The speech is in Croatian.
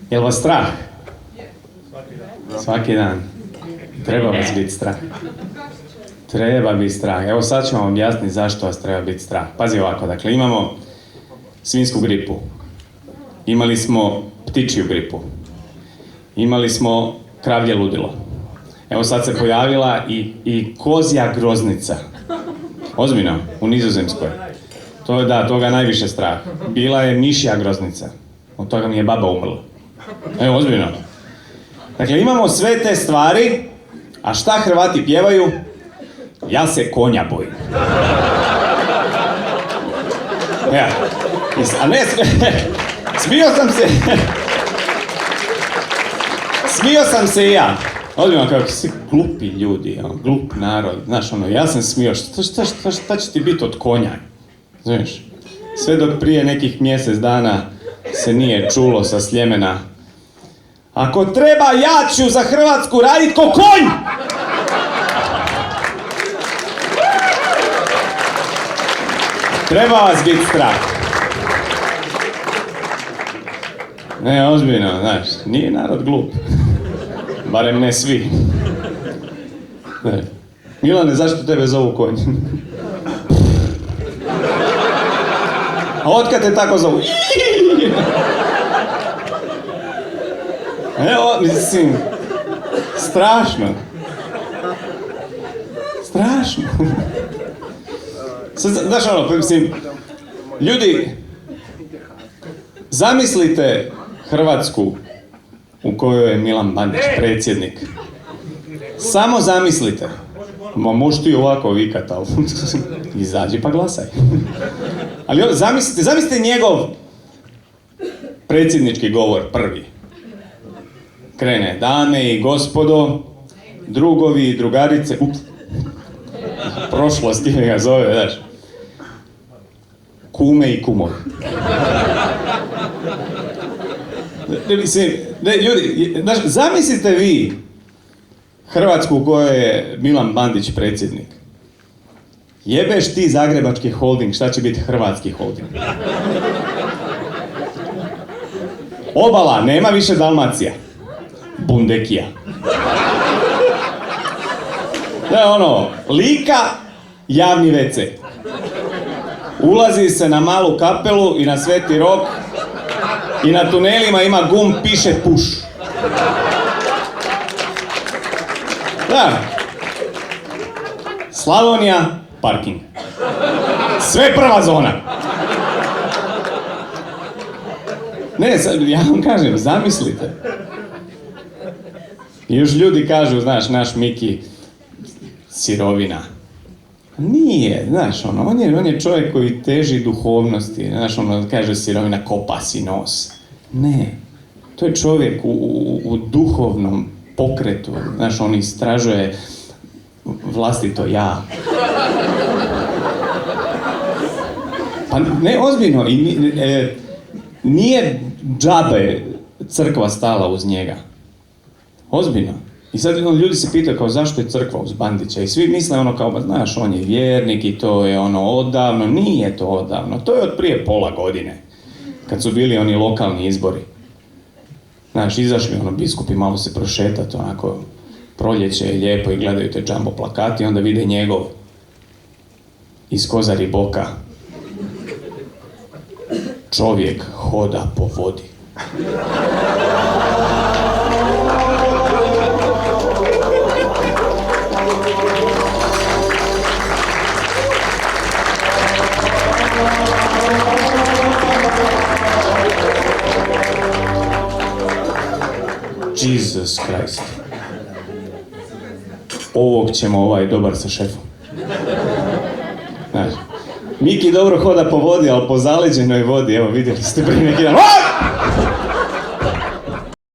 Jel vas strah? Svaki dan. Treba vas biti strah. Treba biti strah. Evo sad ću vam objasniti zašto vas treba biti strah. Pazi ovako, dakle imamo svinjsku gripu. Imali smo ptičju gripu. Imali smo kravlje ludilo. Evo sad se pojavila i kozja groznica. Ozbiljno, u Nizozemskoj. To je da, toga najviše strah. Bila je mišja groznica. Od toga mi je baba umrla. Evo, ozbiljno. Dakle, imamo sve te stvari, a šta Hrvati pjevaju? Ja se konja bojim. Ja. A ne, smio sam se i ja. Ozbiljno, kako si glupi ljudi, glup narod, znaš ja sam smio, šta će ti biti od konja? Znaš, sve dok prije nekih mjesec dana se nije čulo sa Sljemena. Ako treba, ja ću za Hrvatsku radit ko konj! Treba vas biti strah. Ne, ozbiljno, znaš, nije narod glup. Barem ne svi. Ne. Milane, zašto tebe zovu konj? A otkad te tako zovu? Evo, mislim, strašno. Strašno. Znaš mislim, ljudi, zamislite Hrvatsku u kojoj je Milan Bandić predsjednik. Samo zamislite. Ma možeš ti ovako vikat, ali izađi pa glasaj. Ali zamislite njegov predsjednički govor prvi. Krene, dame i gospodo, drugovi i drugarice, prošlost ime ga zove, znaš. Kume i kumovi. Ljudi, znaš, zamislite vi Hrvatsku u kojoj je Milan Bandić predsjednik. Jebeš ti zagrebački holding, šta će biti hrvatski holding? Obala, nema više Dalmacija. Bundekija. To je Lika, javni WC. Ulazi se na Malu Kapelu i na Sveti Rok i na tunelima ima gumb, piše push. Da. Slavonija, parking. Sve prva zona. Ne, ja vam kažem, zamislite. I još ljudi kažu, znaš, naš Miki, sirovina. Nije, znaš, on je čovjek koji teži duhovnosti, znaš, kaže sirovina, kopa si nos. Ne, to je čovjek u duhovnom pokretu, znaš, on istražuje vlastito ja. Pa ne, ozbiljno, nije džabe crkva stala uz njega. Ozbiljno. I sad ljudi se pitaju kao zašto je crkva uz Bandića i svi misle kao, znaš, on je vjernik i to je odavno. Nije to odavno, to je od prije pola godine. Kad su bili oni lokalni izbori. Znaš, izašli biskupi malo se prošetati, onako, proljeće je lijepo i gledaju te džambo plakati i onda vide njegov iz Kozari Boka. Čovjek hoda po vodi. Jesus Christ. Ovog ćemo dobar sa šefom. Znaš, Miki dobro hoda po vodi, ali po zaleđenoj vodi, evo vidjeli ste prije neki dan.